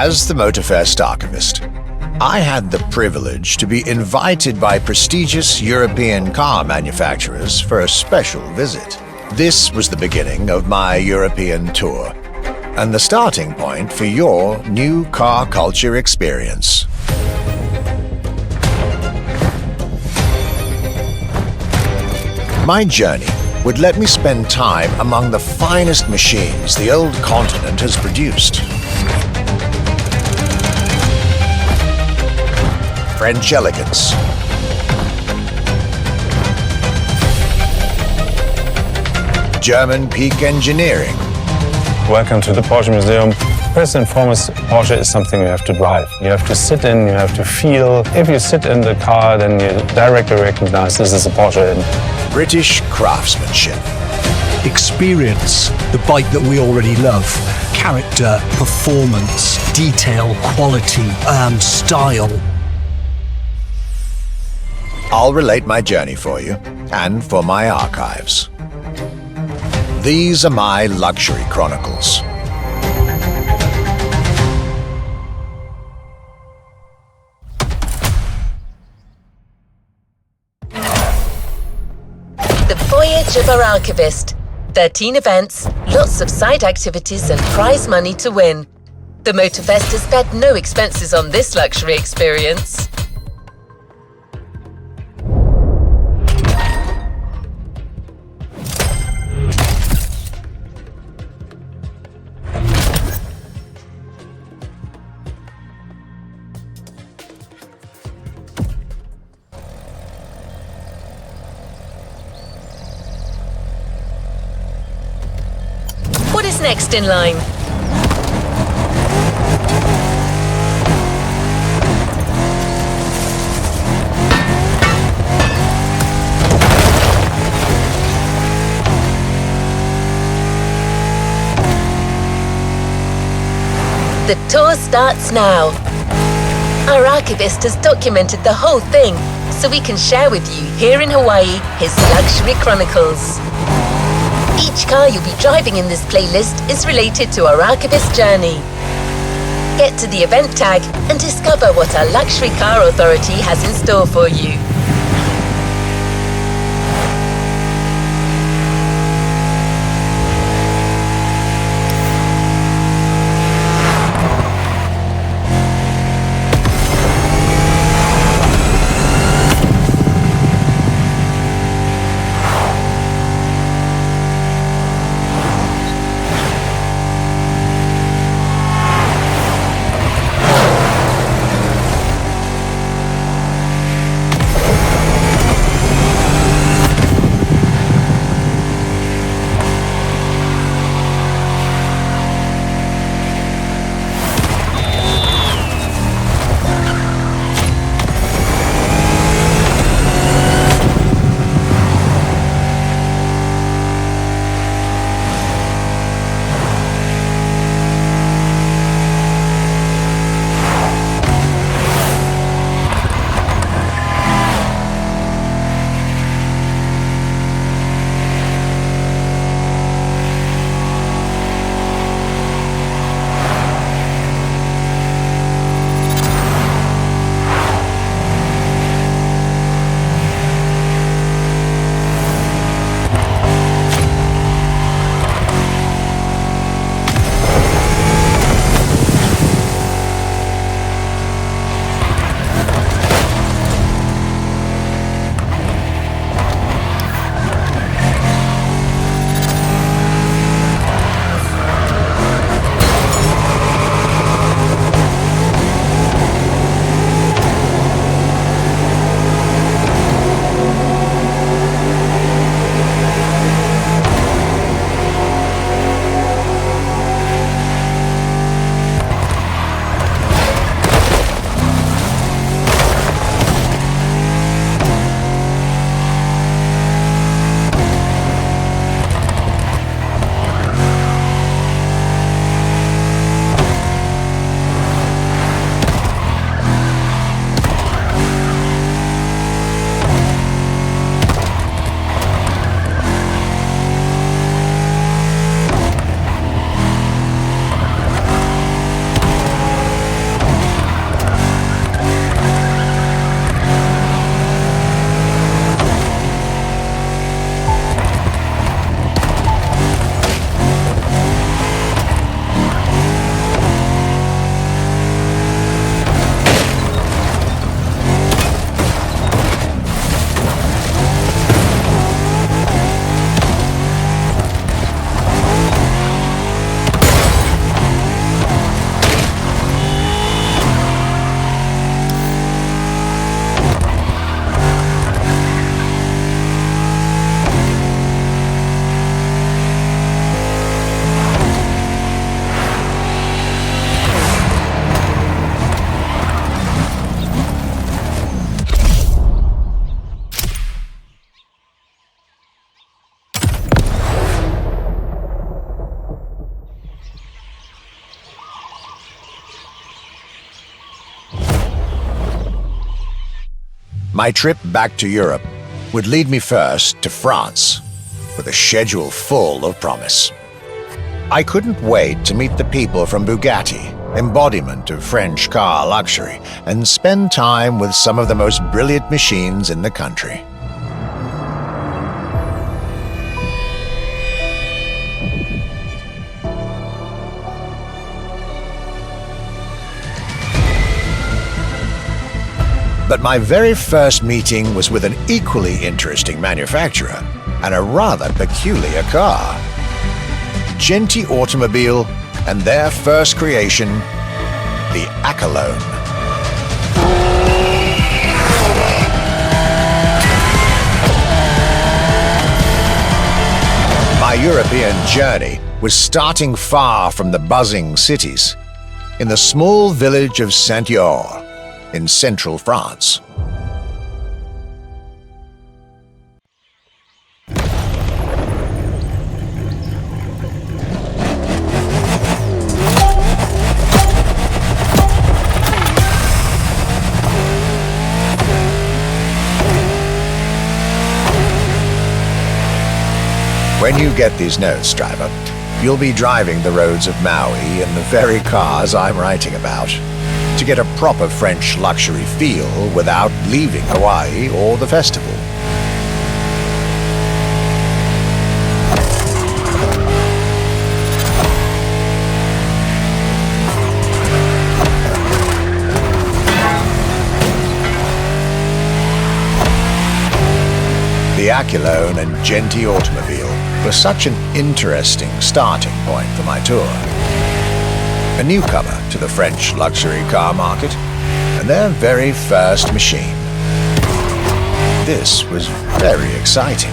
As the Motorfest archivist, I had the privilege to be invited by prestigious European car manufacturers for a special visit. This was the beginning of my European tour, and the starting point for your new car culture experience. My journey would let me spend time among the finest machines the old continent has produced. French elegance, German peak engineering. Welcome to the Porsche Museum. First and foremost, Porsche is something you have to drive. You have to sit in, you have to feel. If you sit in the car, then you directly recognize this is a Porsche. British craftsmanship. Experience the bike that we already love. Character, performance, detail, quality, style. I'll relate my journey for you, and for my archives. These are my luxury chronicles. The Voyage of our Archivist. 13 events, lots of side activities and prize money to win. The Motorfest has spared no expenses on this luxury experience. What is next in line? The tour starts now. Our archivist has documented the whole thing, so we can share with you here in Hawaii his luxury chronicles. Each car you'll be driving in this playlist is related to our archivist journey. Get to the event tag and discover what our luxury car authority has in store for you. My trip back to Europe would lead me first to France, with a schedule full of promise. I couldn't wait to meet the people from Bugatti, embodiment of French car luxury, and spend time with some of the most brilliant machines in the country. But my very first meeting was with an equally interesting manufacturer and a rather peculiar car. Genti Automobile and their first creation, the Accolone. My European journey was starting far from the buzzing cities, in the small village of Saint-Yor, in central France. When you get these notes, driver, you'll be driving the roads of Maui in the very cars I'm writing about, to get a proper French luxury feel without leaving Hawaii or the festival. The Accolone and Genti Automobile was such an interesting starting point for my tour. A newcomer to the French luxury car market, and their very first machine. This was very exciting.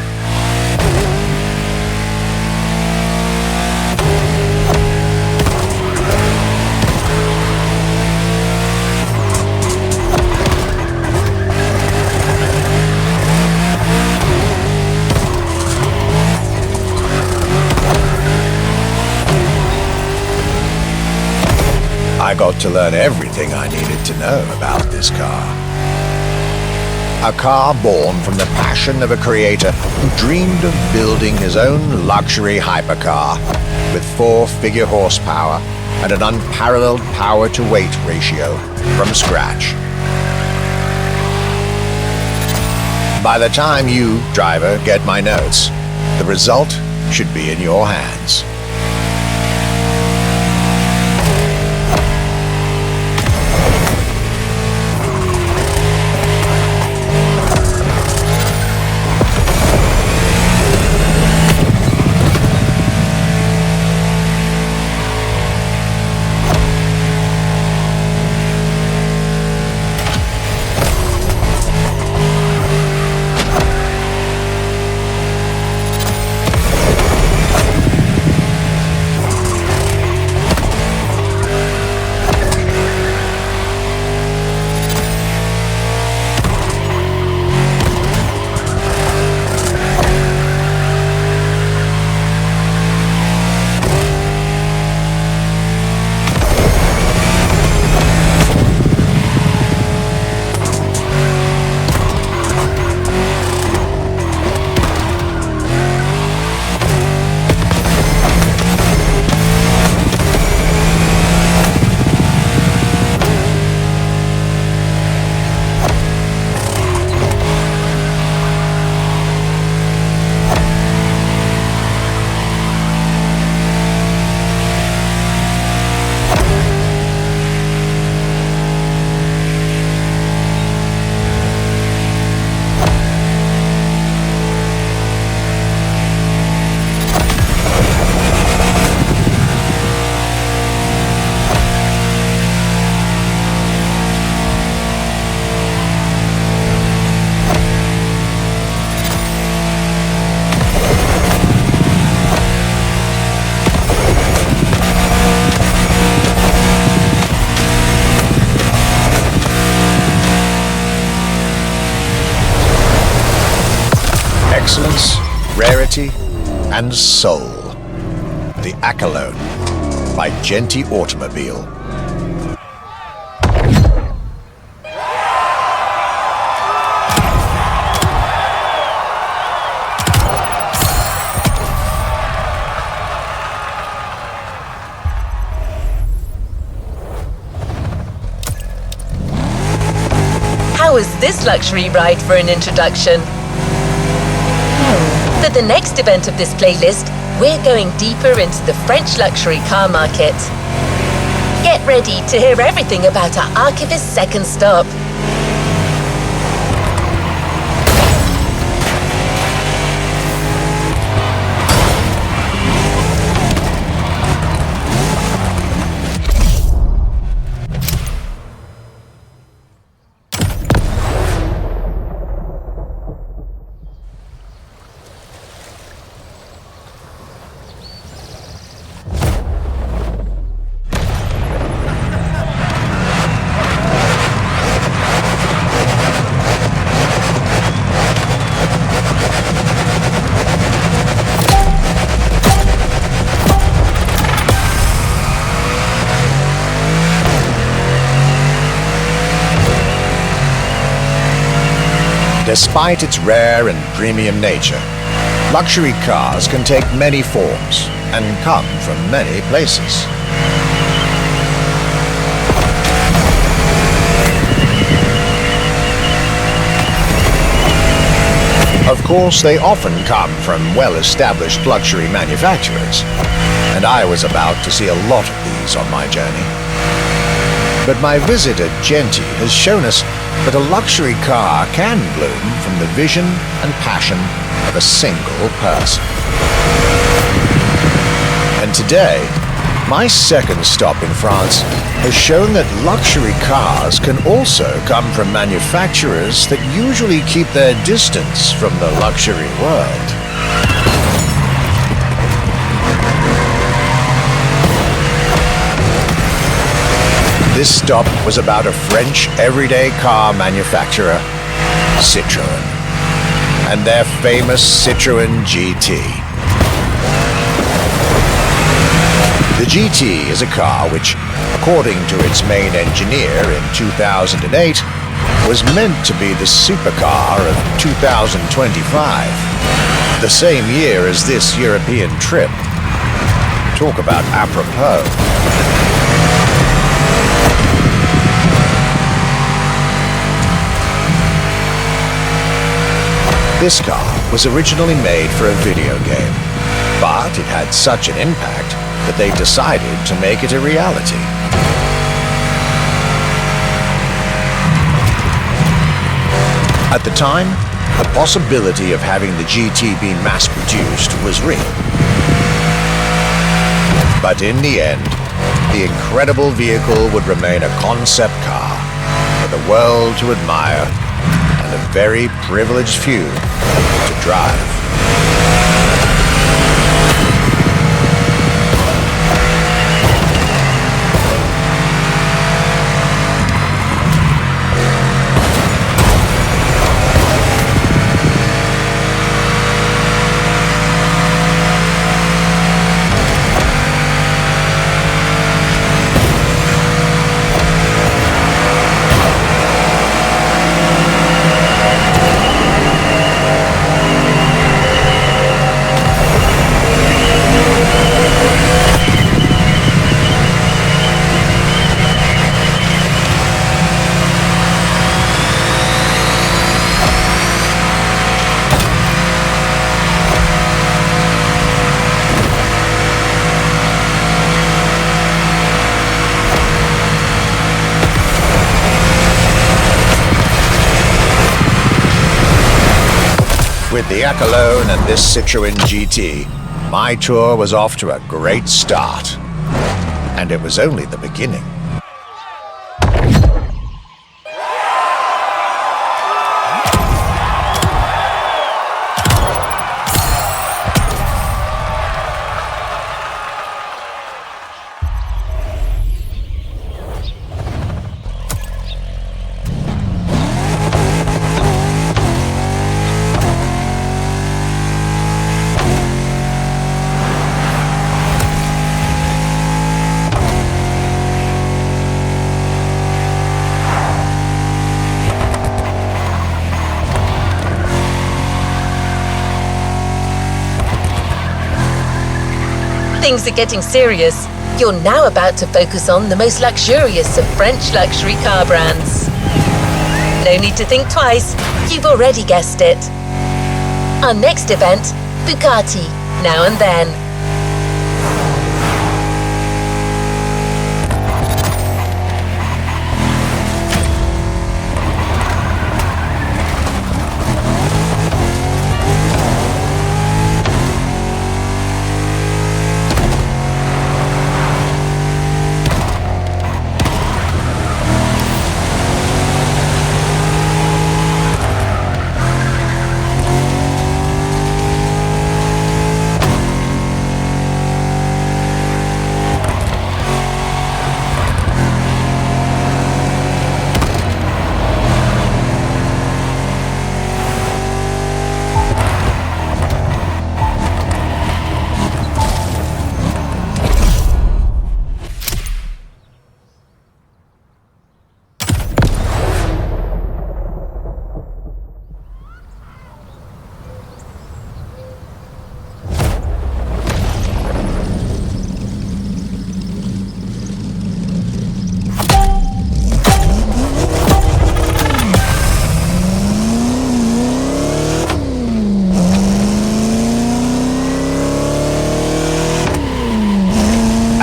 I got to learn everything I needed to know about this car. A car born from the passion of a creator who dreamed of building his own luxury hypercar with 4-figure horsepower and an unparalleled power-to-weight ratio from scratch. By the time you, driver, get my notes, the result should be in your hands. Excellence, rarity, and soul. The Accolone by Genti Automobile. this luxury ride for an introduction. For the next event of this playlist, we're going deeper into the French luxury car market. Get ready to hear everything about our archivist's second stop. Despite its rare and premium nature, luxury cars can take many forms and come from many places. Of course, they often come from well-established luxury manufacturers, and I was about to see a lot of these on my journey. But my visit at Genti has shown us that a luxury car can bloom from the vision and passion of a single person. And today, my second stop in France has shown that luxury cars can also come from manufacturers that usually keep their distance from the luxury world. This stop was about a French everyday car manufacturer, Citroën, and their famous Citroën GT. The GT is a car which, according to its main engineer in 2008, was meant to be the supercar of 2025, the same year as this European trip. Talk about apropos. This car was originally made for a video game, but it had such an impact that they decided to make it a reality. At the time, the possibility of having the GT be mass-produced was real. But in the end, the incredible vehicle would remain a concept car for the world to admire and a very privileged few to drive. With the Echelon and this Citroën GT, my tour was off to a great start. And it was only the beginning. Things are getting serious. You're now about to focus on the most luxurious of French luxury car brands. No need to think twice. You've already guessed it. Our next event, Bugatti, now and then.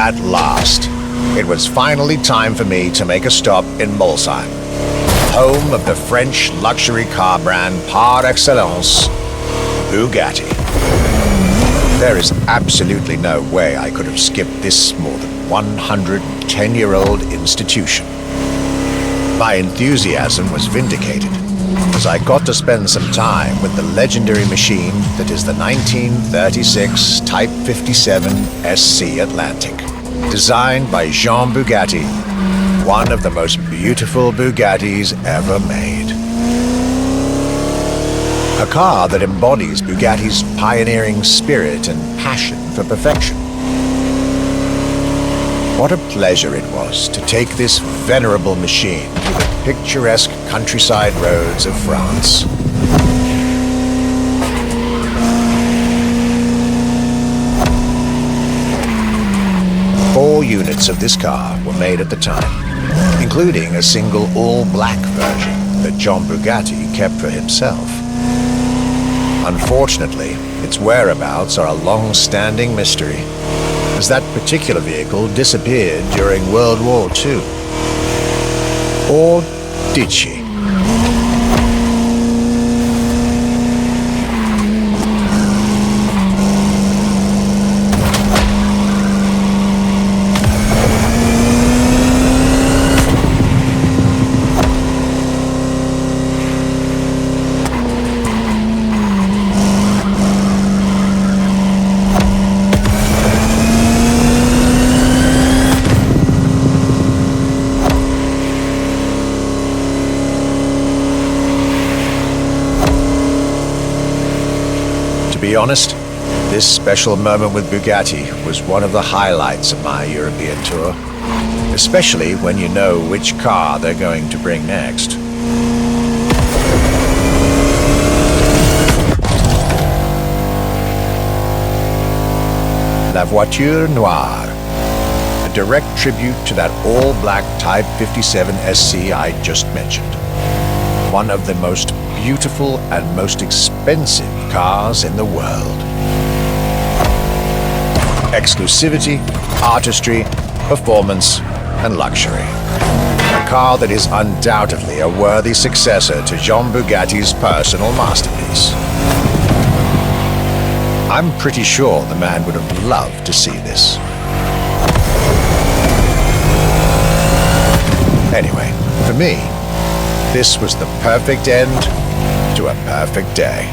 At last, it was finally time for me to make a stop in Molsheim, home of the French luxury car brand par excellence, Bugatti. There is absolutely no way I could have skipped this more than 110-year-old institution. My enthusiasm was vindicated, as I got to spend some time with the legendary machine that is the 1936 Type 57 SC Atlantic, designed by Jean Bugatti, one of the most beautiful Bugattis ever made. A car that embodies Bugatti's pioneering spirit and passion for perfection. What a pleasure it was to take this venerable machine through the picturesque countryside roads of France. Four units of this car were made at the time, including a single all-black version that Jean Bugatti kept for himself. Unfortunately, its whereabouts are a long-standing mystery, as that particular vehicle disappeared during World War II. Or did she? To be honest, this special moment with Bugatti was one of the highlights of my European tour, especially when you know which car they're going to bring next. La Voiture Noire, a direct tribute to that all-black Type 57 SC I just mentioned. One of the most beautiful and most expensive cars in the world. Exclusivity, artistry, performance, and luxury. A car that is undoubtedly a worthy successor to Jean Bugatti's personal masterpiece. I'm pretty sure the man would have loved to see this. Anyway, for me, this was the perfect end to a perfect day.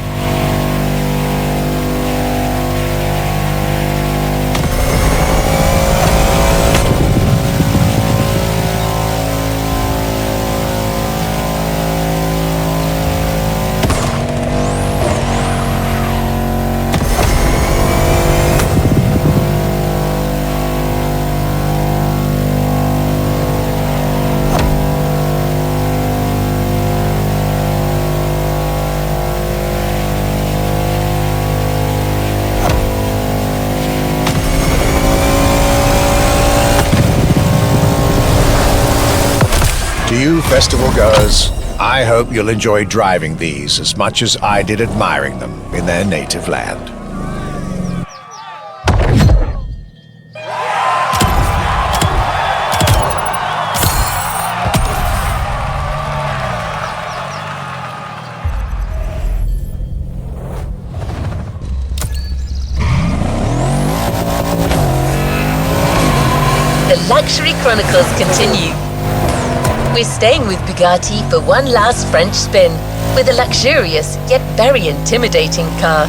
To you festival goers, I hope you'll enjoy driving these as much as I did admiring them in their native land. The Luxury Chronicles continue. We're staying with Bugatti for one last French spin with a luxurious yet very intimidating car.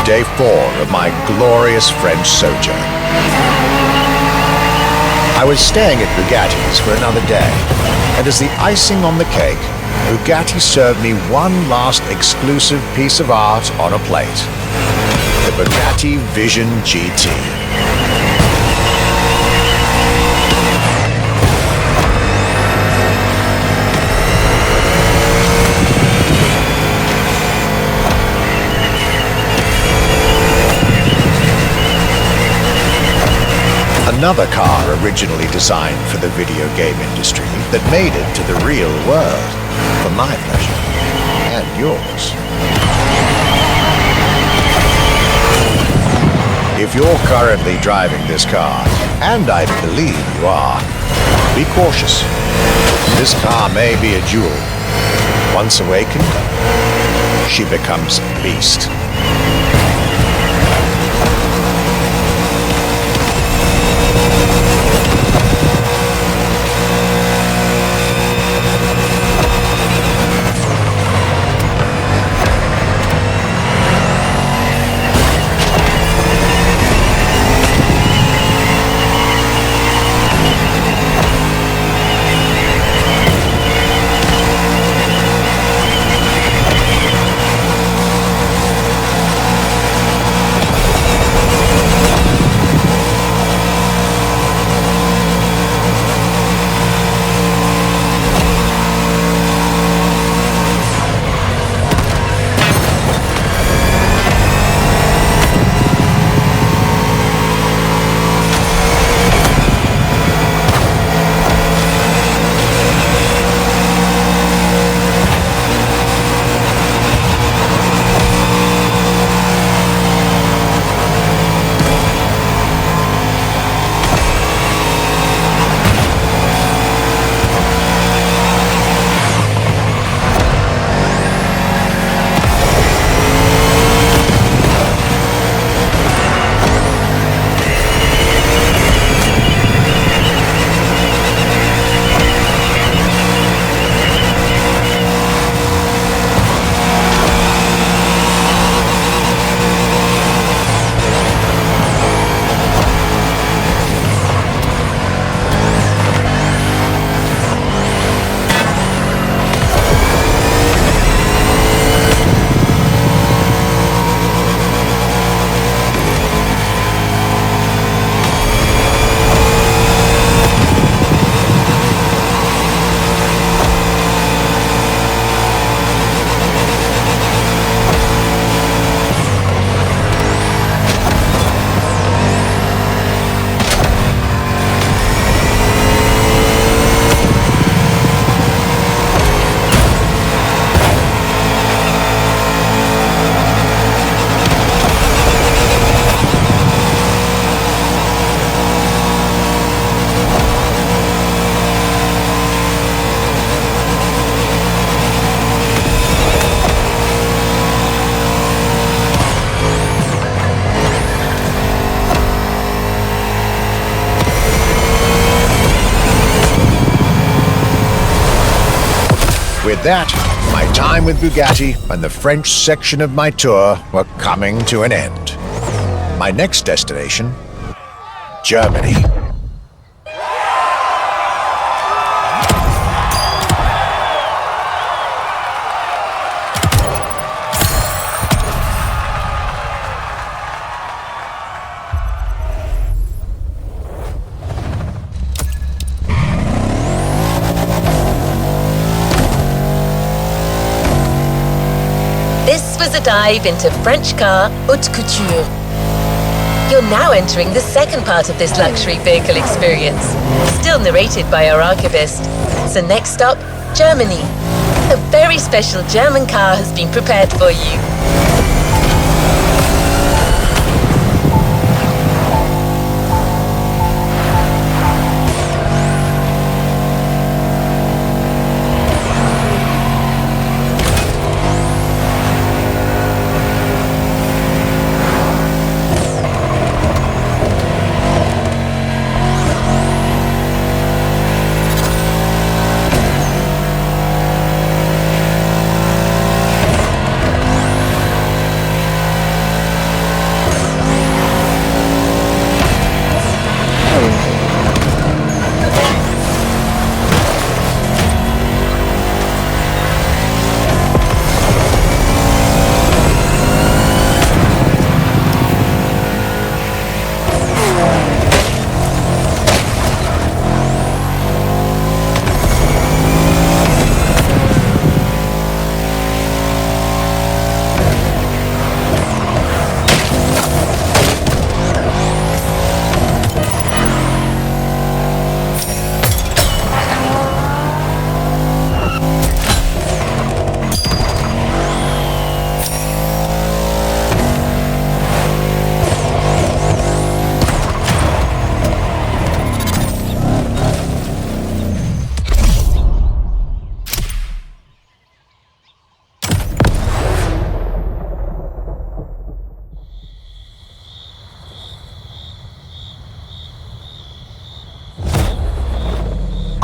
Day 4 of my glorious French sojourn. I was staying at Bugatti's for another day, and as the icing on the cake, Bugatti served me one last exclusive piece of art on a plate. The Bugatti Vision GT. Another car originally designed for the video game industry that made it to the real world for my pleasure and yours. If you're currently driving this car, and I believe you are, be cautious. This car may be a jewel. Once awakened, she becomes a beast. With that, my time with Bugatti and the French section of my tour were coming to an end. My next destination, Germany. This was a dive into French car haute couture. You're now entering the second part of this luxury vehicle experience, still narrated by our archivist. So next stop, Germany. A very special German car has been prepared for you.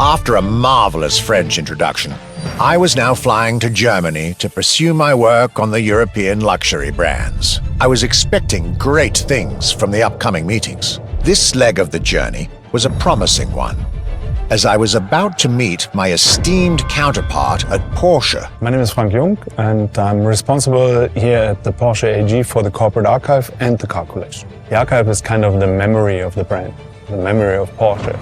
After a marvelous French introduction, I was now flying to Germany to pursue my work on the European luxury brands. I was expecting great things from the upcoming meetings. This leg of the journey was a promising one, as I was about to meet my esteemed counterpart at Porsche. My name is Frank Jung, and I'm responsible here at the Porsche AG for the corporate archive and the car collection. The archive is kind of the memory of the brand, the memory of Porsche.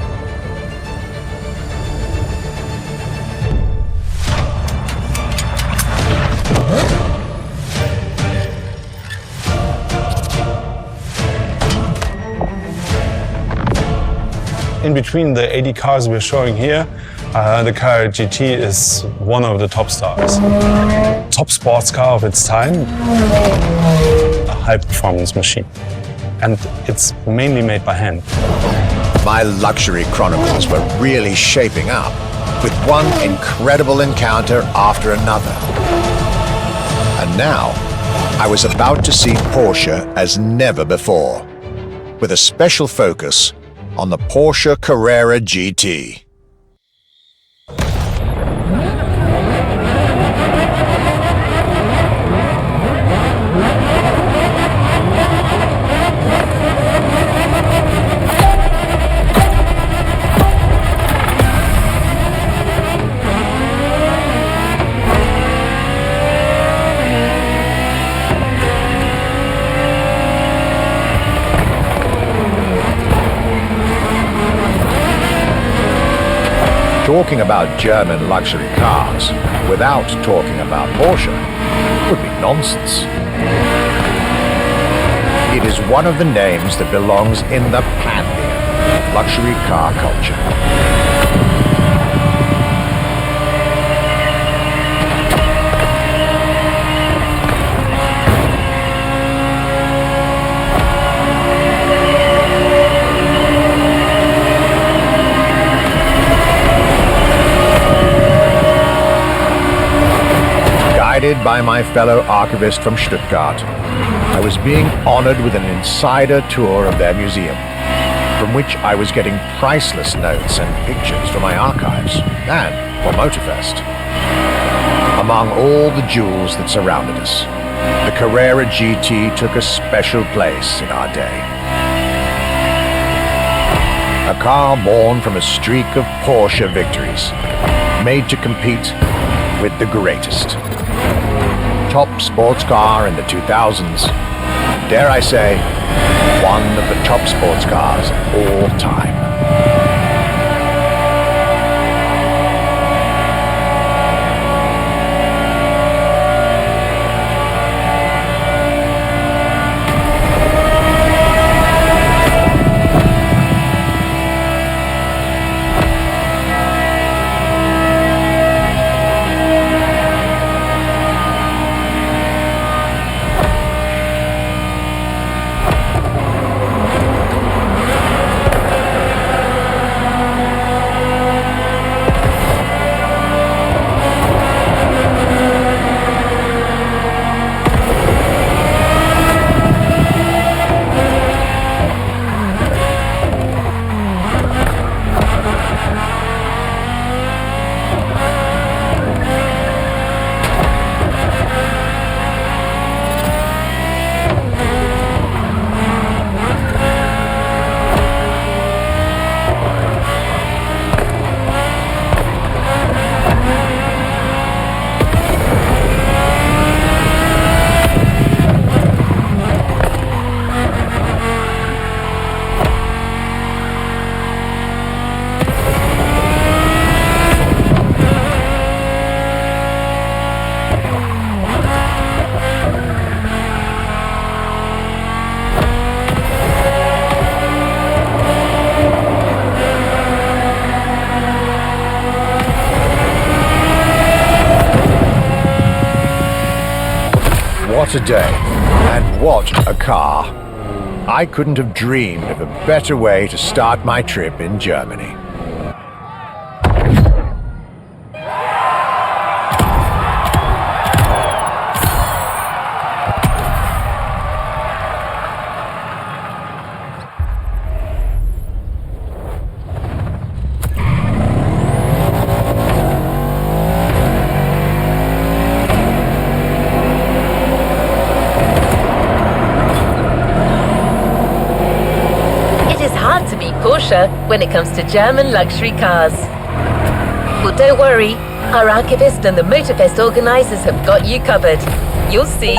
In between the 80 cars we're showing here, the Carrera GT is one of the top stars. Top sports car of its time, a high-performance machine. And it's mainly made by hand. My luxury chronicles were really shaping up, with one incredible encounter after another. And now, I was about to see Porsche as never before, with a special focus on the Porsche Carrera GT. Talking about German luxury cars without talking about Porsche would be nonsense. It is one of the names that belongs in the pantheon of luxury car culture. Guided by my fellow archivist from Stuttgart, I was being honored with an insider tour of their museum, from which I was getting priceless notes and pictures from my archives and for Motorfest. Among all the jewels that surrounded us, the Carrera GT took a special place in our day. A car born from a streak of Porsche victories, made to compete with the greatest. Top sports car in the 2000s, dare I say, one of the top sports cars of all time. What a day, and what a car. I couldn't have dreamed of a better way to start my trip in Germany. Porsche when it comes to German luxury cars. Well, don't worry, our archivist and the Motorfest organizers have got you covered. You'll see.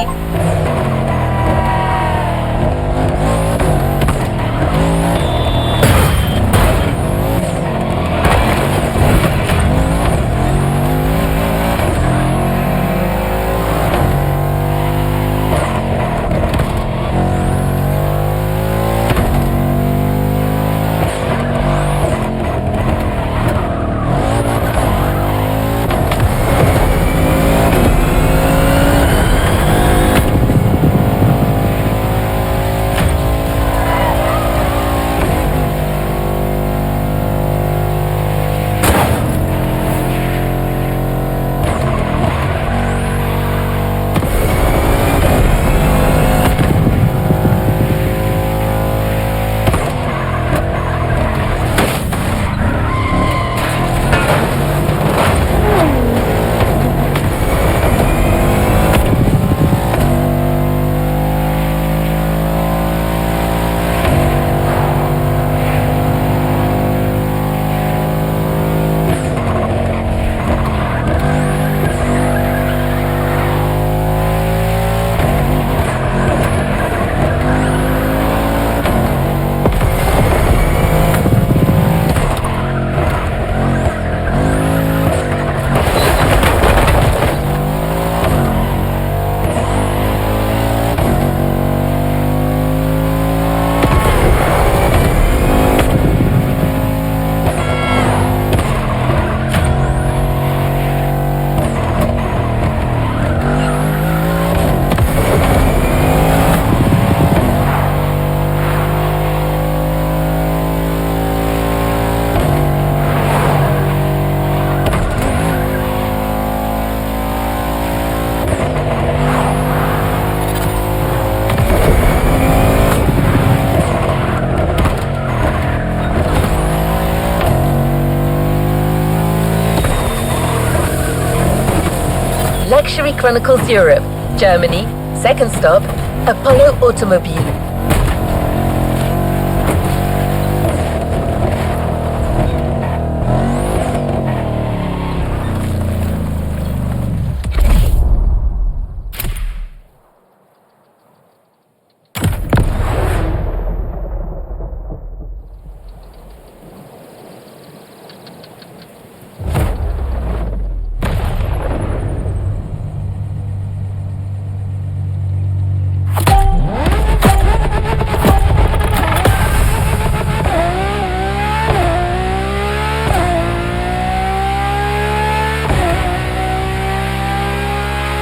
Luxury Chronicles Europe, Germany. Second stop, Apollo Automobile.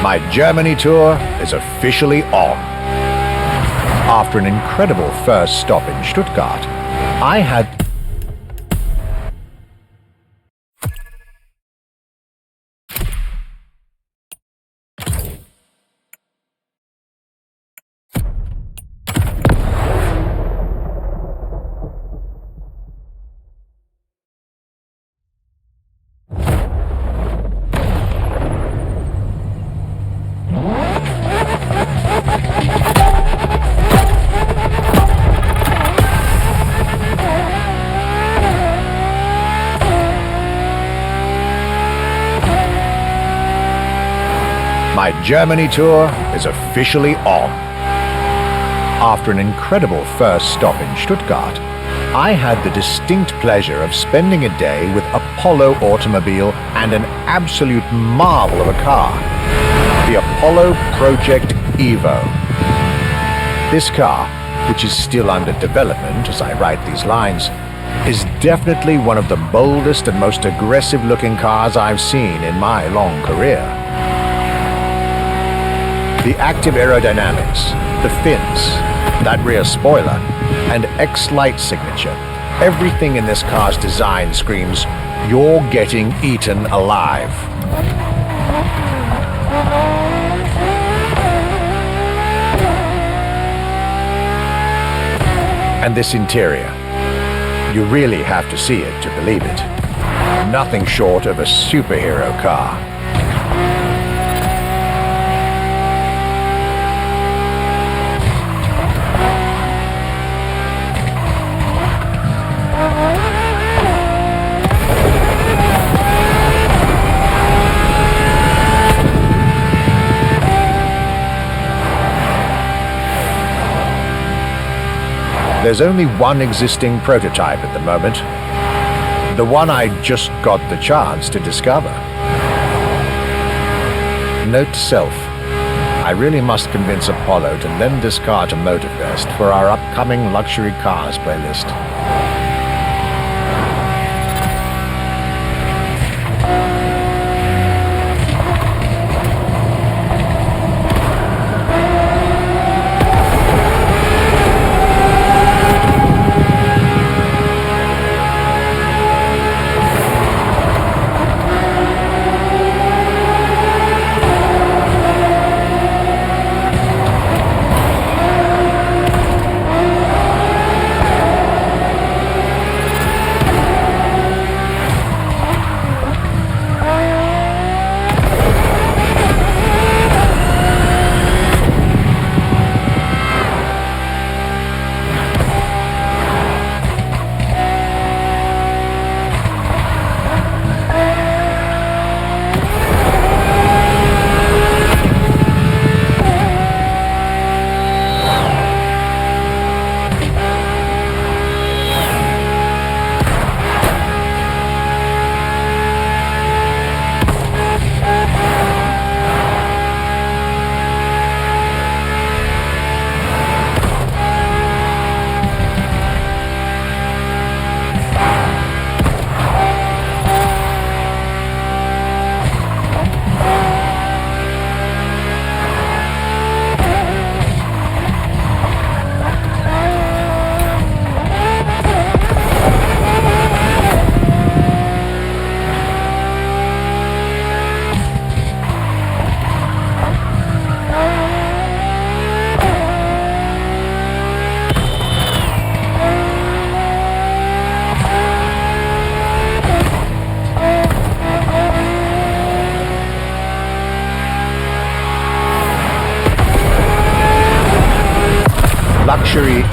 My Germany tour is officially on. After an incredible first stop in Stuttgart, I had My Germany tour is officially on. After an incredible first stop in Stuttgart, I had the distinct pleasure of spending a day with Apollo Automobile and an absolute marvel of a car, the Apollo Project Evo. This car, which is still under development as I write these lines, is definitely one of the boldest and most aggressive-looking cars I've seen in my long career. The active aerodynamics, the fins, that rear spoiler, and X-Light signature, everything in this car's design screams, "You're getting eaten alive." And this interior, you really have to see it to believe it. Nothing short of a superhero car. There's only one existing prototype at the moment, the one I just got the chance to discover. Note to self, I really must convince Apollo to lend this car to Motorfest for our upcoming luxury cars playlist.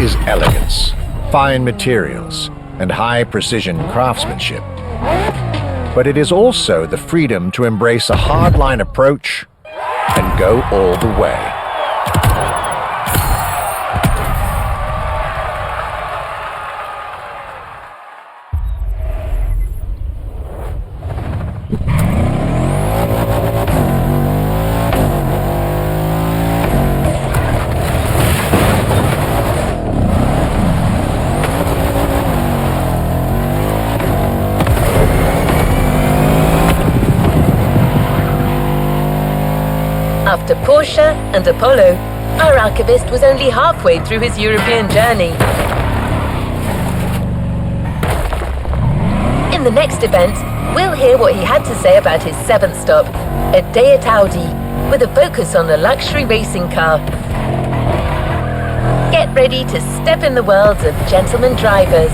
is elegance, fine materials, and high-precision craftsmanship. But it is also the freedom to embrace a hardline approach and go all the way. After Porsche and Apollo, our archivist was only halfway through his European journey. In the next event, we'll hear what he had to say about his seventh stop, a day at Audi, with a focus on the luxury racing car. Get ready to step in the worlds of gentlemen drivers.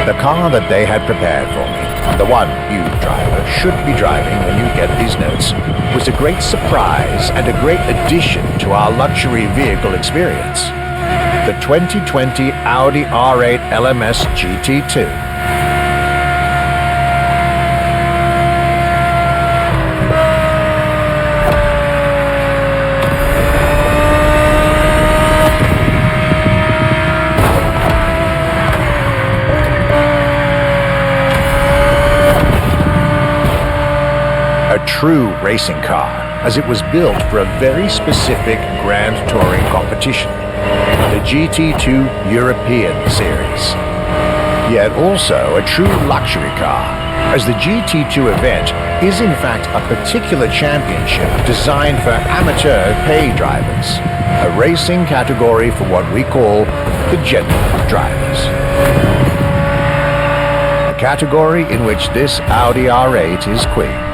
The car that they had prepared for me, the one you, driver, should be driving when you get these notes, was a great surprise and a great addition to our luxury vehicle experience. The 2020 Audi R8 LMS GT2. A true racing car, as it was built for a very specific Grand Touring competition, the GT2 European Series. Yet also a true luxury car, as the GT2 event is in fact a particular championship designed for amateur pay drivers, a racing category for what we call the gentleman drivers. A category in which this Audi R8 is queen.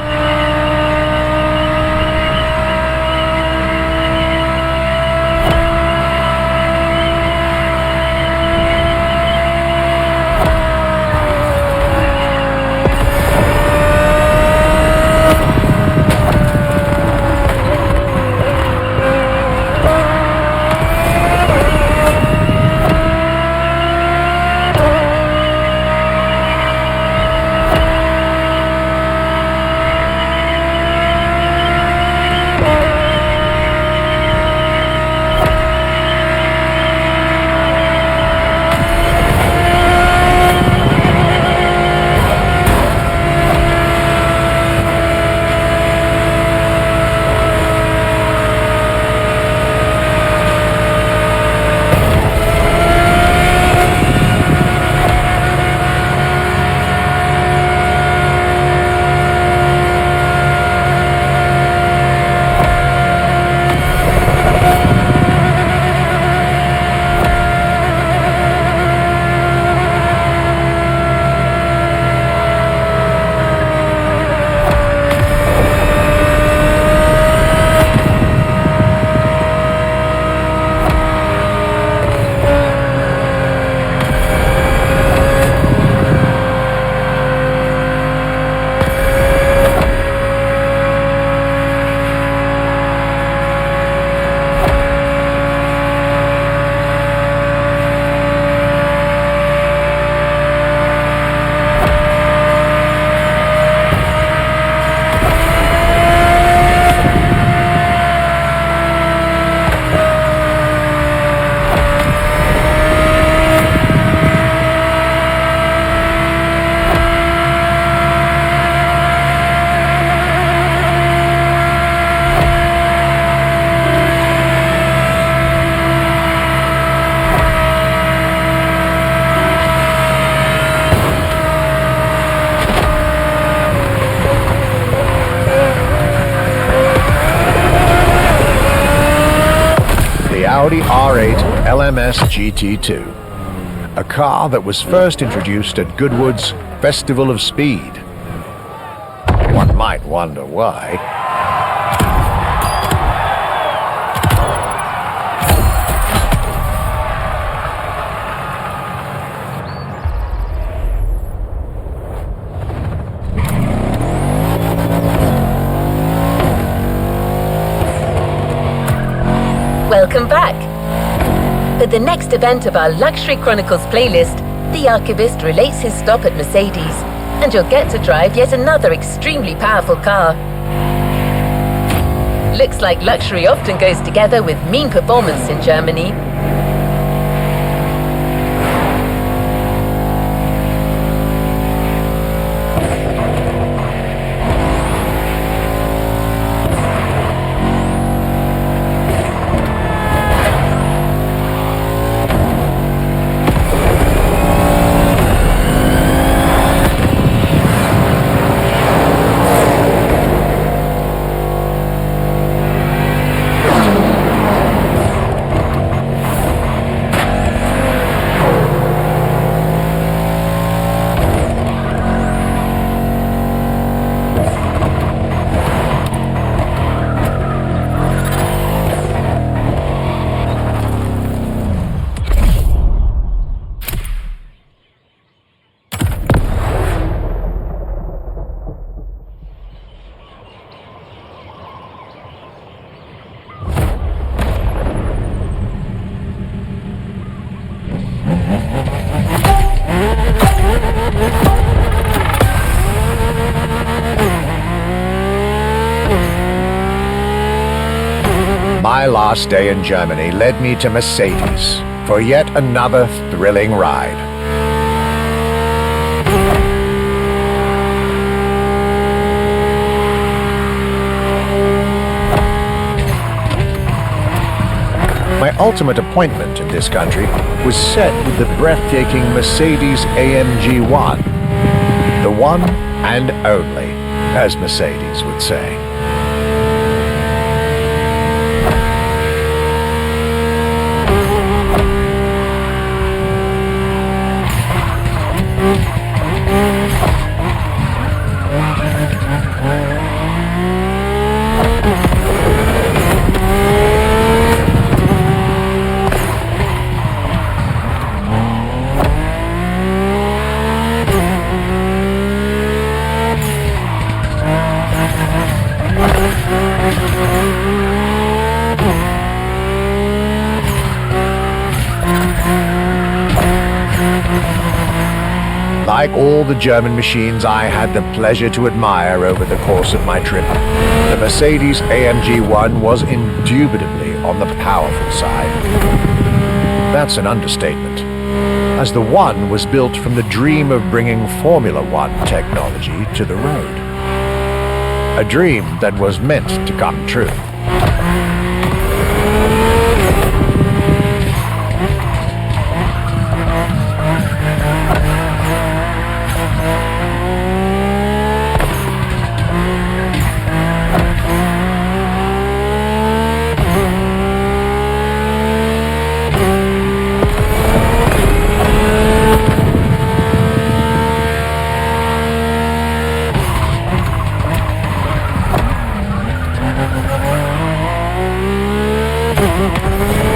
LMS GT2, a car that was first introduced at Goodwood's Festival of Speed. One might wonder why. Welcome back! For the next event of our Luxury Chronicles playlist, the archivist relates his stop at Mercedes, and you'll get to drive yet another extremely powerful car. Looks like luxury often goes together with mean performance in Germany. My last day in Germany led me to Mercedes for yet another thrilling ride. My ultimate appointment in this country was set with the breathtaking Mercedes AMG 1. The one and only, as Mercedes would say. Like all the German machines I had the pleasure to admire over the course of my trip, the Mercedes AMG 1 was indubitably on the powerful side. That's an understatement, as the 1 was built from the dream of bringing Formula One technology to the road. A dream that was meant to come true.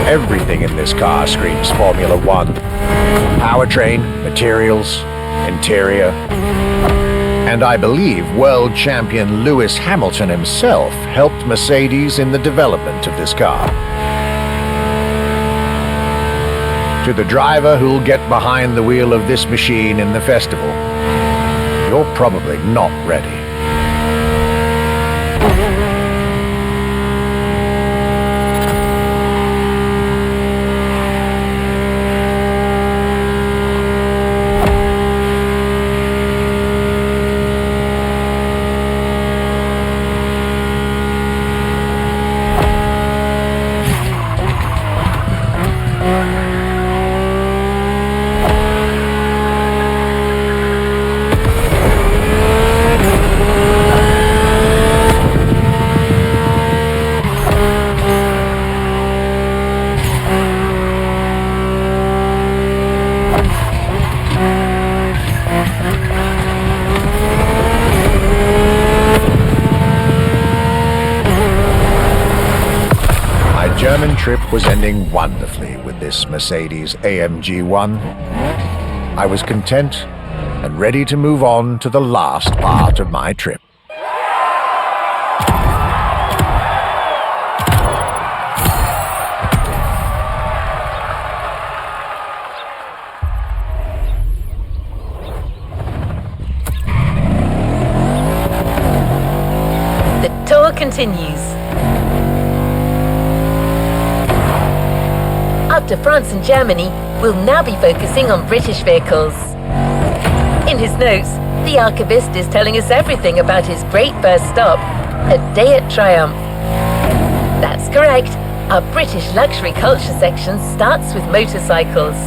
Everything in this car screams Formula One. Powertrain, materials, interior, and I believe world champion Lewis Hamilton himself helped Mercedes in the development of this car. To the driver who'll get behind the wheel of this machine in the festival, you're probably not ready. trip was ending wonderfully with this Mercedes AMG 1, I was content and ready to move on to the last part of my trip. The tour continues. After France and Germany, we'll now be focusing on British vehicles. In his notes, the archivist is telling us everything about his great first stop, a day at Triumph. That's correct. Our British luxury culture section starts with motorcycles.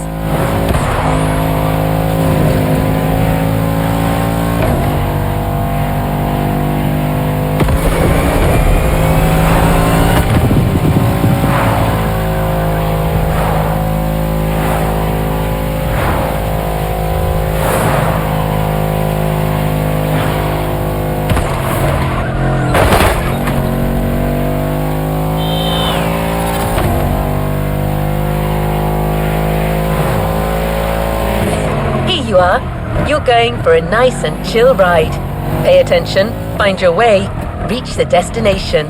You are. You're going for a nice and chill ride. Pay attention, find your way, reach the destination.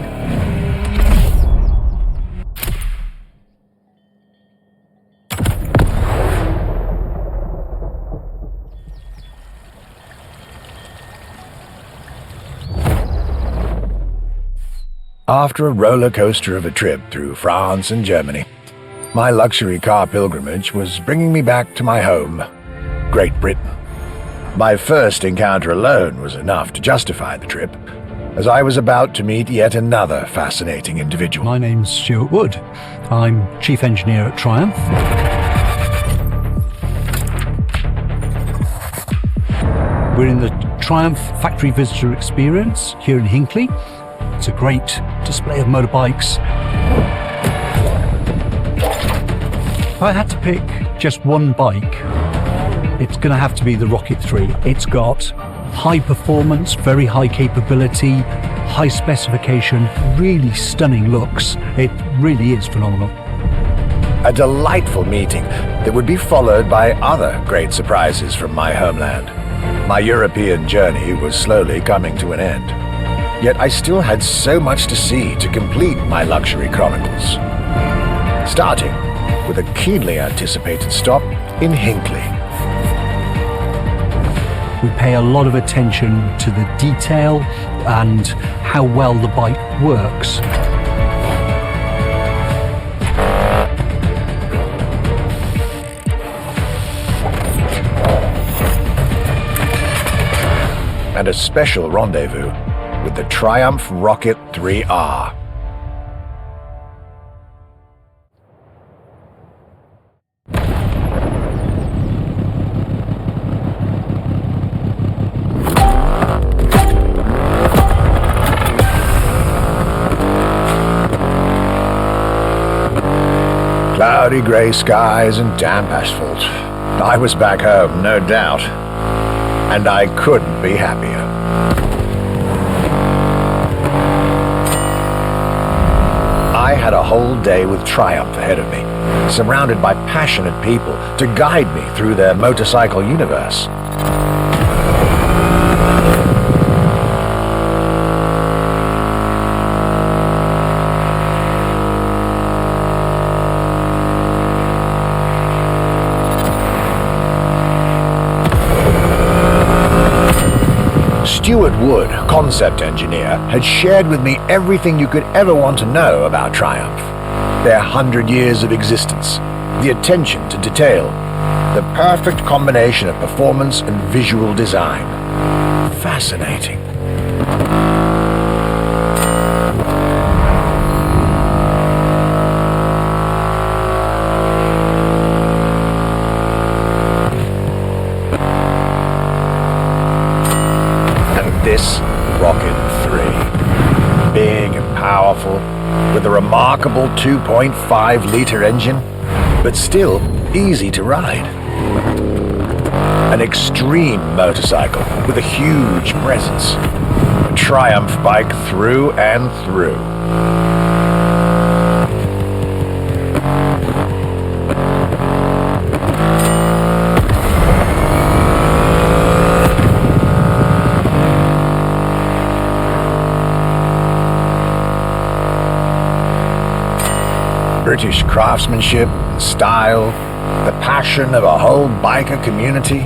After a roller coaster of a trip through France and Germany, my luxury car pilgrimage was bringing me back to my home, Great Britain. My first encounter alone was enough to justify the trip, as I was about to meet yet another fascinating individual. My name's Stuart Wood. I'm Chief Engineer at Triumph. We're in the Triumph Factory Visitor Experience here in Hinckley. It's a great display of motorbikes. If I had to pick just one bike, it's going to have to be the Rocket 3. It's got high performance, very high capability, high specification, really stunning looks. It really is phenomenal. A delightful meeting that would be followed by other great surprises from my homeland. My European journey was slowly coming to an end. Yet I still had so much to see to complete my luxury chronicles. Starting with a keenly anticipated stop in Hinckley. We pay a lot of attention to the detail and how well the bike works. And a special rendezvous with the Triumph Rocket 3R. Cloudy grey skies and damp asphalt. I was back home, no doubt. And I couldn't be happier. I had a whole day with Triumph ahead of me, surrounded by passionate people to guide me through their motorcycle universe. Stuart Wood, concept engineer, had shared with me everything you could ever want to know about Triumph. Their 100 years of existence, the attention to detail, the perfect combination of performance and visual design. Fascinating. This Rocket 3. Big and powerful, with a remarkable 2.5-litre engine, but still easy to ride. An extreme motorcycle with a huge presence. A Triumph bike through and through. British craftsmanship and style, the passion of a whole biker community.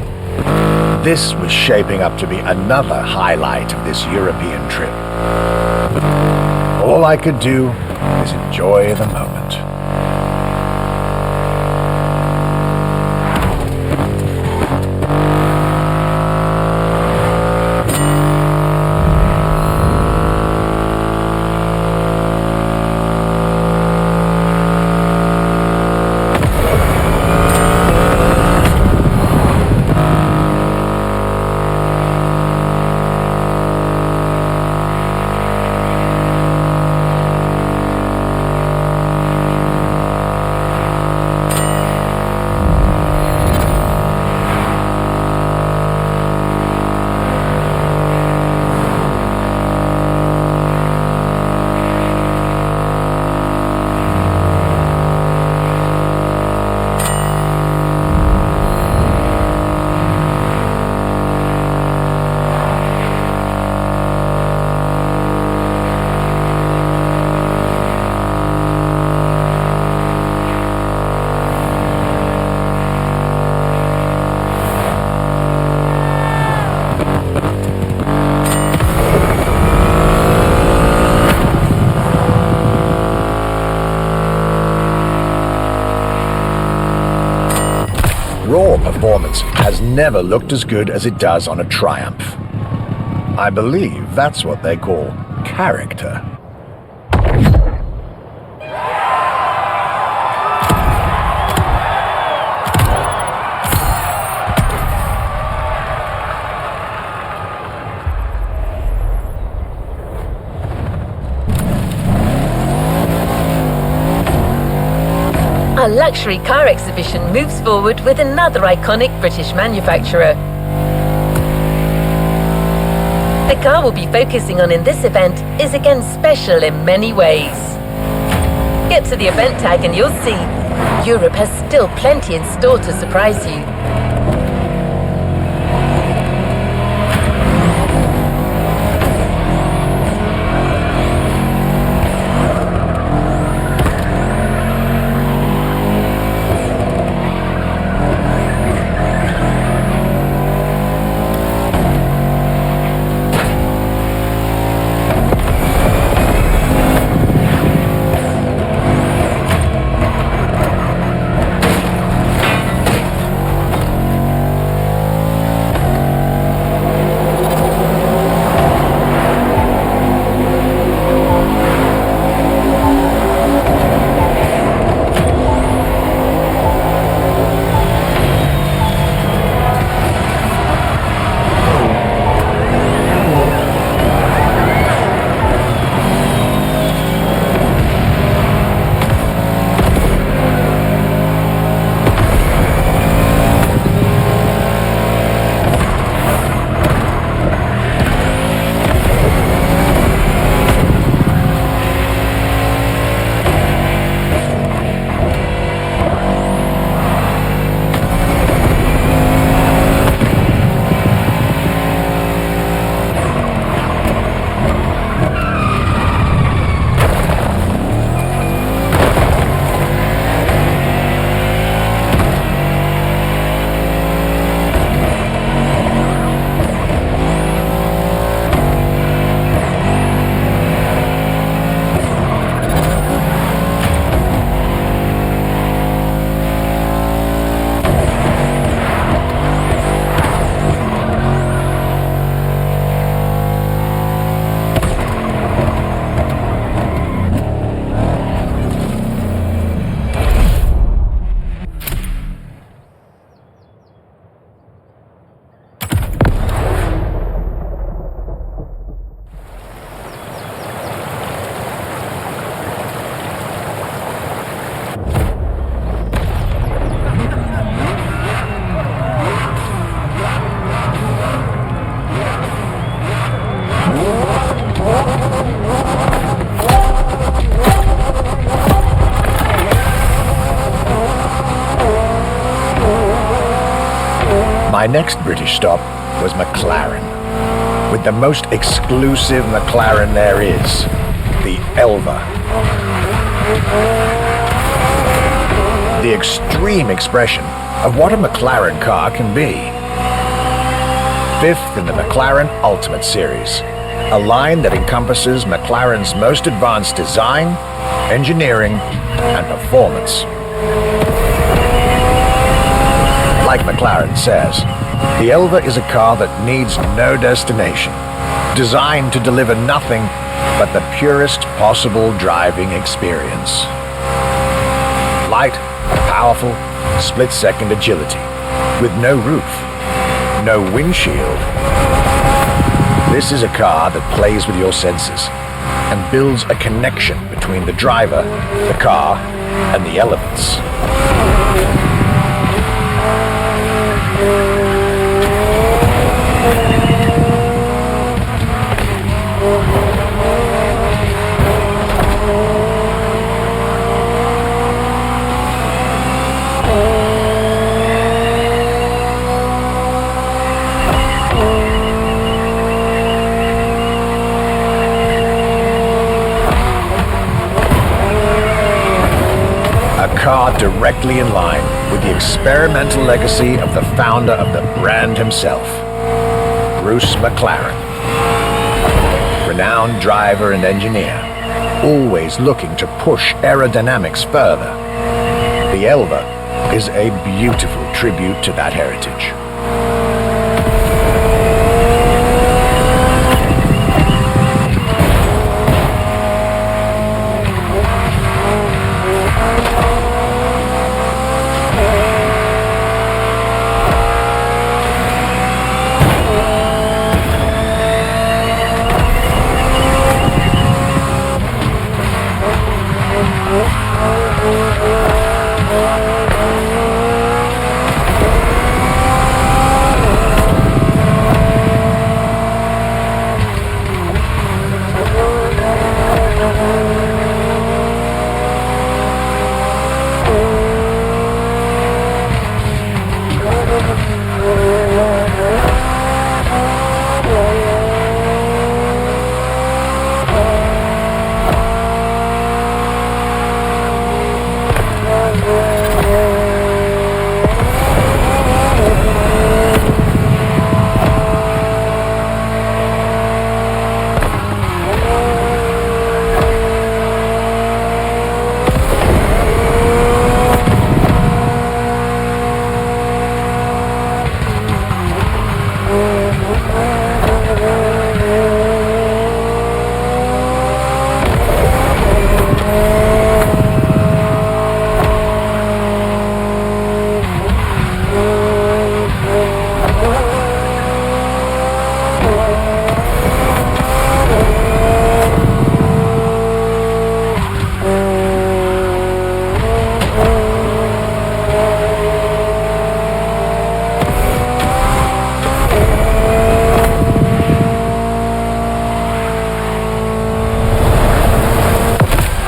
This was shaping up to be another highlight of this European trip. All I could do is enjoy the moment. Raw performance has never looked as good as it does on a Triumph. I believe that's what they call character. Our luxury car exhibition moves forward with another iconic British manufacturer. The car we'll be focusing on in this event is again special in many ways. Get to the event tag and you'll see Europe has still plenty in store to surprise you. My next British stop was McLaren, with the most exclusive McLaren there is, the Elva. the extreme expression of what a McLaren car can be. Fifth in the McLaren Ultimate Series, a line that encompasses McLaren's most advanced design, engineering, and performance. Like McLaren says, the Elva is a car that needs no destination, designed to deliver nothing but the purest possible driving experience. Light, powerful, split-second agility, with no roof, no windshield. This is a car that plays with your senses and builds a connection between the driver, the car, and the elements. Car directly in line with the experimental legacy of the founder of the brand himself, Bruce McLaren. Renowned driver and engineer, always looking to push aerodynamics further. The Elva is a beautiful tribute to that heritage.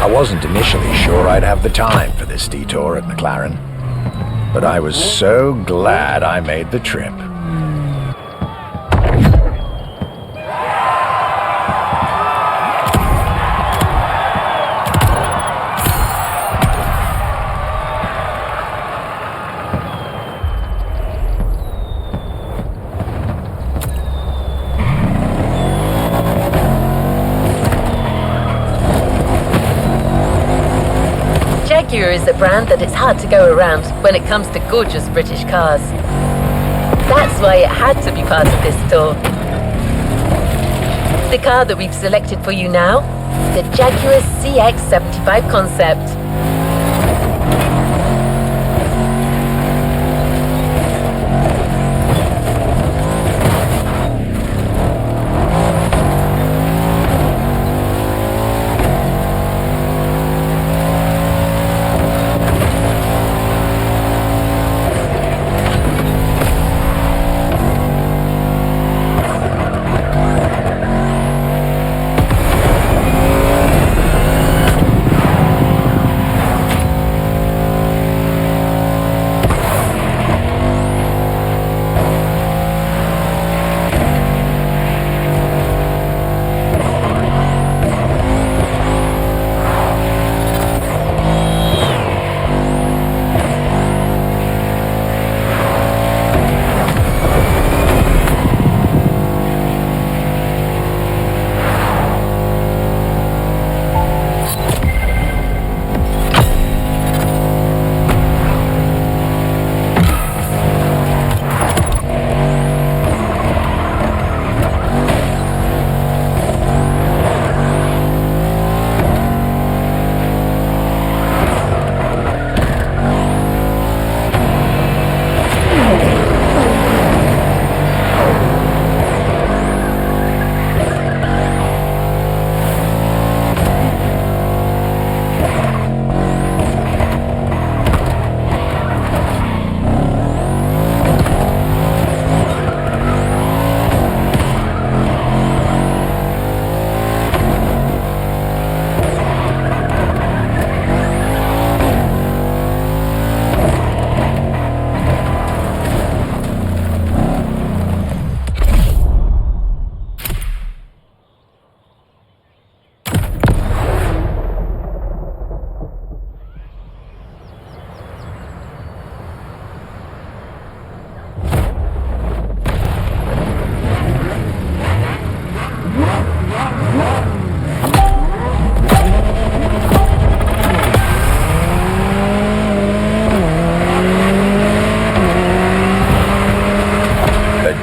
I wasn't initially sure I'd have the time for this detour at McLaren, but I was so glad I made the trip. Jaguar is a brand that it's hard to go around when it comes to gorgeous British cars. That's why it had to be part of this tour. The car that we've selected for you now, the Jaguar CX-75 concept.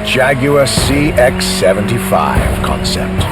Jaguar CX-75 concept.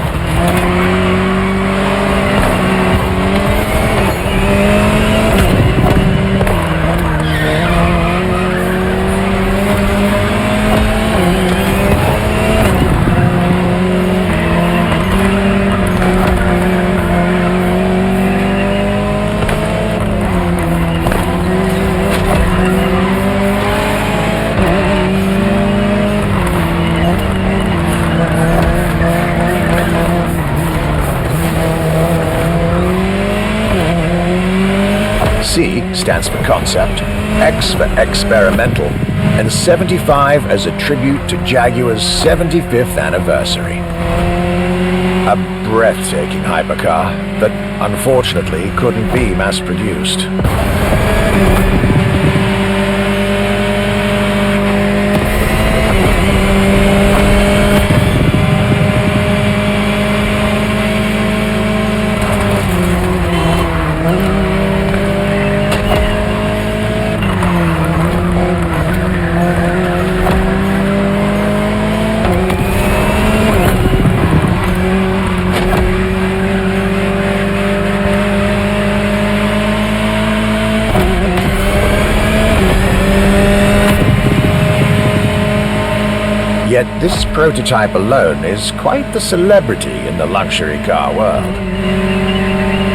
C stands for concept, X for experimental, and 75 as a tribute to Jaguar's 75th anniversary. A breathtaking hypercar that unfortunately couldn't be mass-produced. Yet this prototype alone is quite the celebrity in the luxury car world.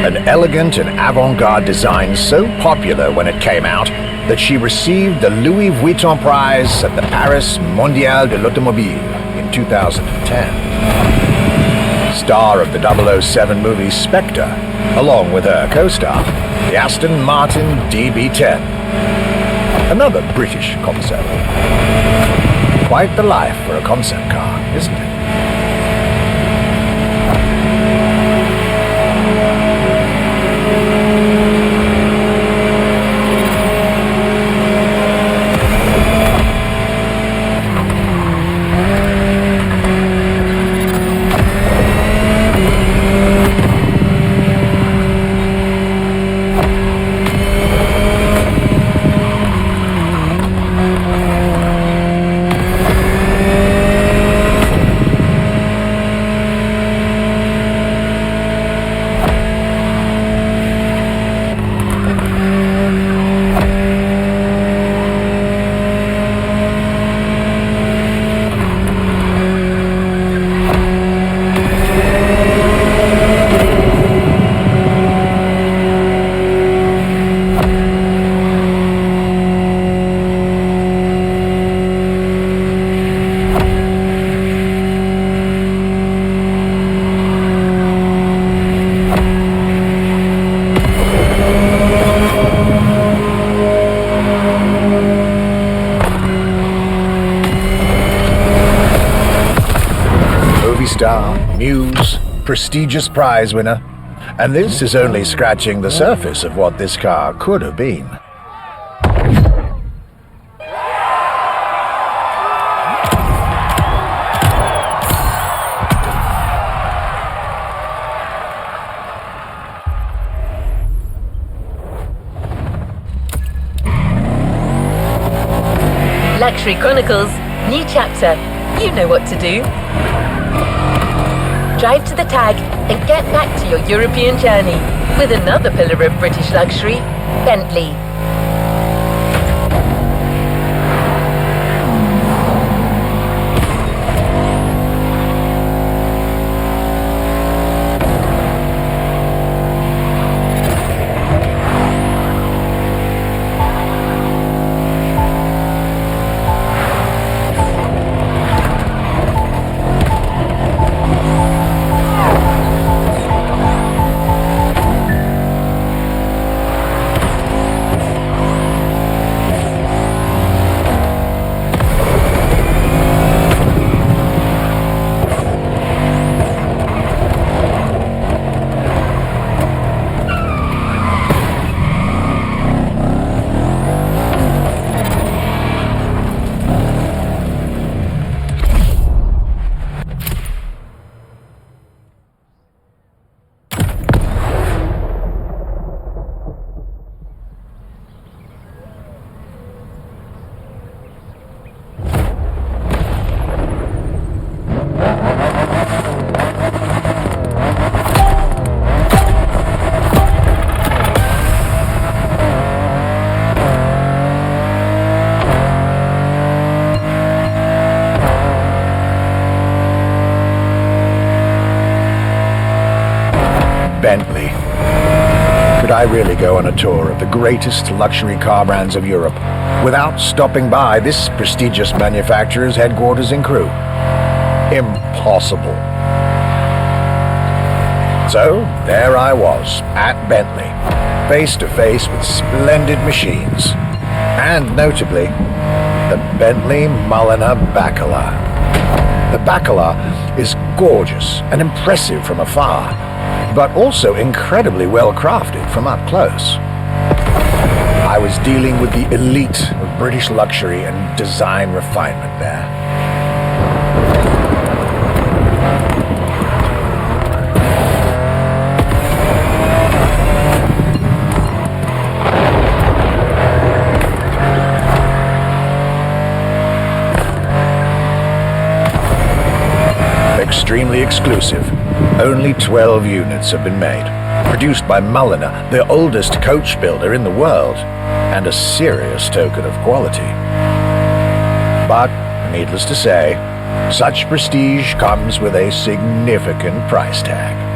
An elegant and avant-garde design so popular when it came out that she received the Louis Vuitton prize at the Paris Mondial de l'Automobile in 2010. Star of the 007 movie Spectre, along with her co-star, the Aston Martin DB10. Another British concept. Quite the life for a concept car, isn't it? Star, muse, prestigious prize winner, and this is only scratching the surface of what this car could have been. Luxury Chronicles, new chapter. You know what to do. Drive to the tag and get back to your European journey with another pillar of British luxury, Bentley. I really go on a tour of the greatest luxury car brands of Europe witut stopping by this prestigious manufacturer's headquarters in Crewe? Impossible. So there I was, at Bentley, face to face with splendid machines, and notably, the Bentley Mulliner Bacala. The Bacala is gorgeous and impressive from afar, but also incredibly well crafted from up close. I was dealing with the elite of British luxury and design refinement there. Extremely exclusive. Only 12 units have been made, produced by Mulliner, the oldest coach builder in the world, and a serious token of quality. But, needless to say, such prestige comes with a significant price tag.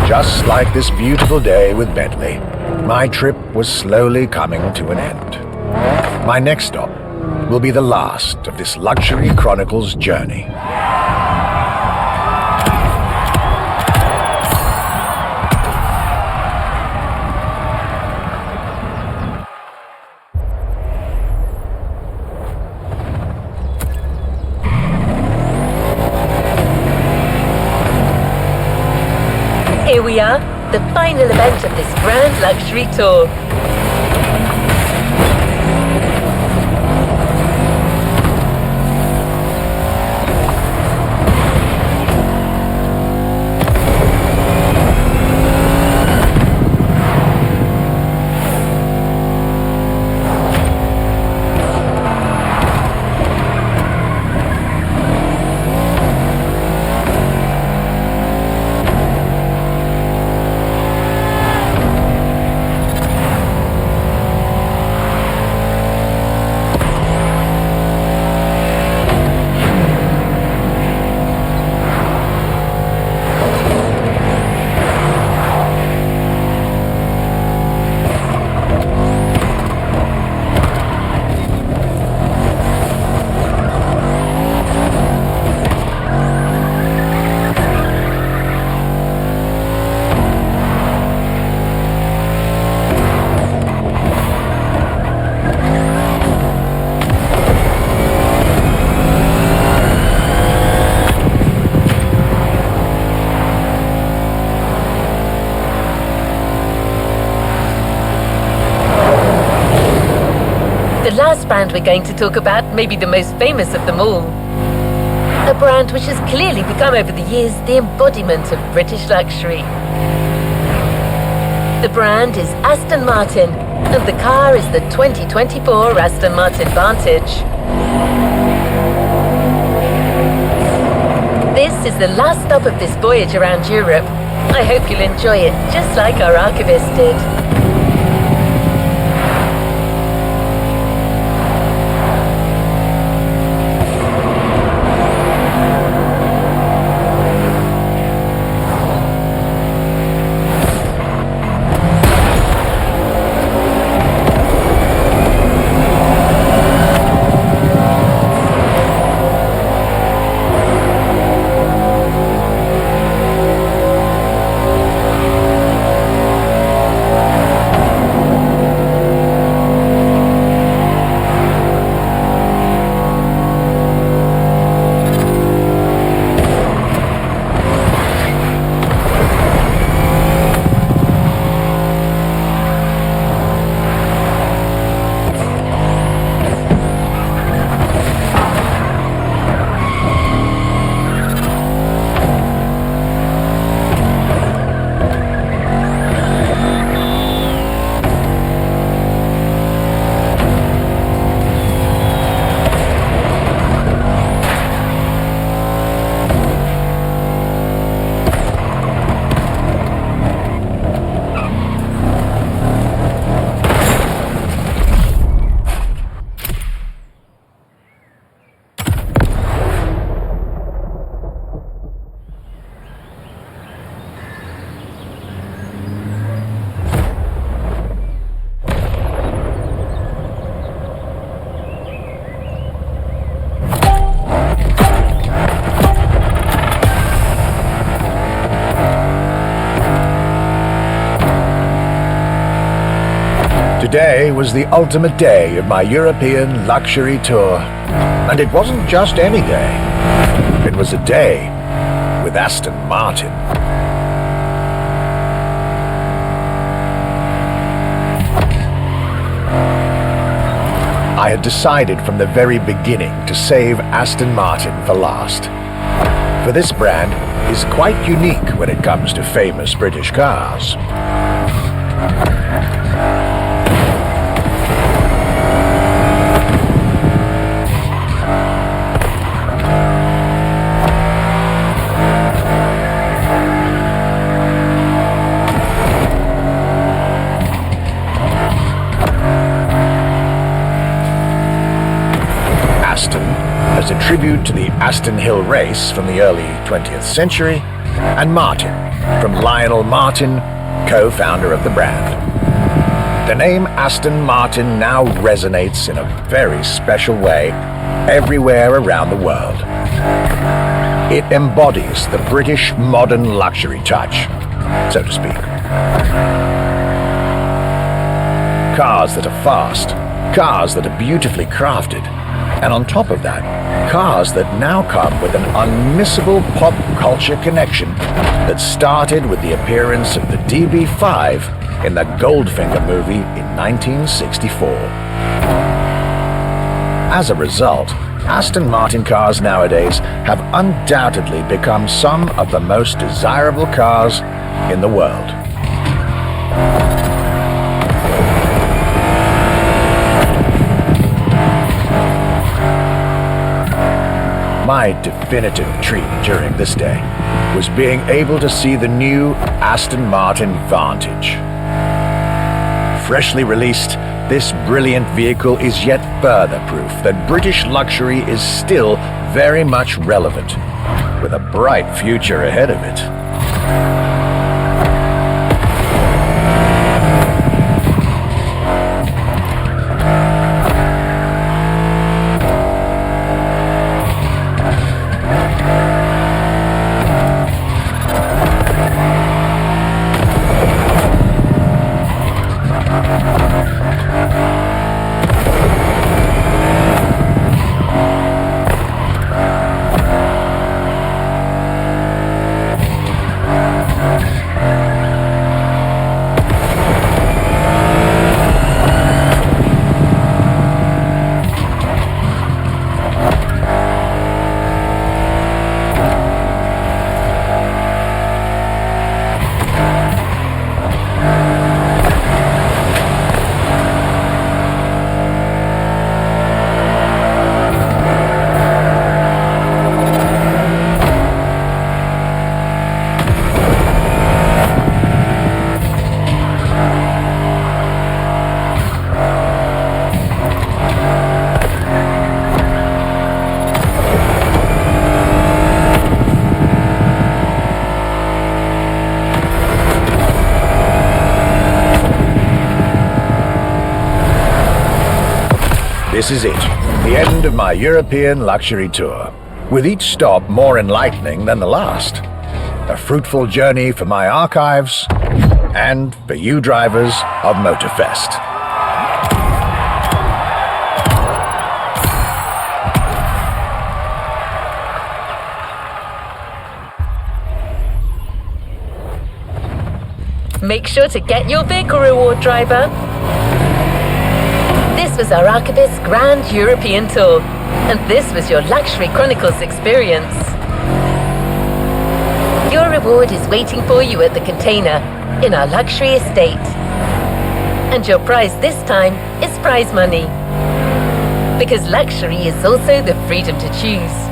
Just like this beautiful day with Bentley, my trip was slowly coming to an end. My next stop will be the last of this Luxury Chronicles journey. Here we are, the final event of this grand luxury tour. brand we're going to talk about may be the most famous of them all. A brand which has clearly become over the years the embodiment of British luxury. The brand is Aston Martin, and the car is the 2024 Aston Martin Vantage. This is the last stop of this voyage around Europe. I hope you'll enjoy it, just like our archivist did. Today was the ultimate day of my European luxury tour. And it wasn't just any day. It was a day with Aston Martin. I had decided from the very beginning to save Aston Martin for last. For this brand is quite unique when it comes to famous British cars. As a tribute to the Aston Hill race from the early 20th century, and Martin, from Lionel Martin, co-founder of the brand. The name Aston Martin now resonates in a very special way everywhere around the world. It embodies the British modern luxury touch, so to speak. Cars that are fast, cars that are beautifully crafted, and on top of that, cars that now come with an unmissable pop culture connection that started with the appearance of the DB5 in the Goldfinger movie in 1964. As a result, Aston Martin cars nowadays have undoubtedly become some of the most desirable cars in the world. My definitive treat during this day was being able to see the new Aston Martin Vantage. Freshly released, this brilliant vehicle is yet further proof that British luxury is still very much relevant, with a bright future ahead of it. This is it, the end of my European luxury tour, with each stop more enlightening than the last. A fruitful journey for my archives and for you drivers of Motorfest. Make sure to get your vehicle reward, driver. This was our Archibald's Grand European Tour, and this was your Luxury Chronicles experience. Your reward is waiting for you at the container in our luxury estate. And your prize this time is prize money. Because luxury is also the freedom to choose.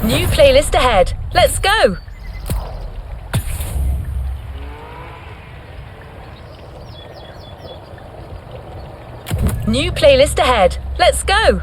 New playlist ahead. Let's go! New playlist ahead. Let's go!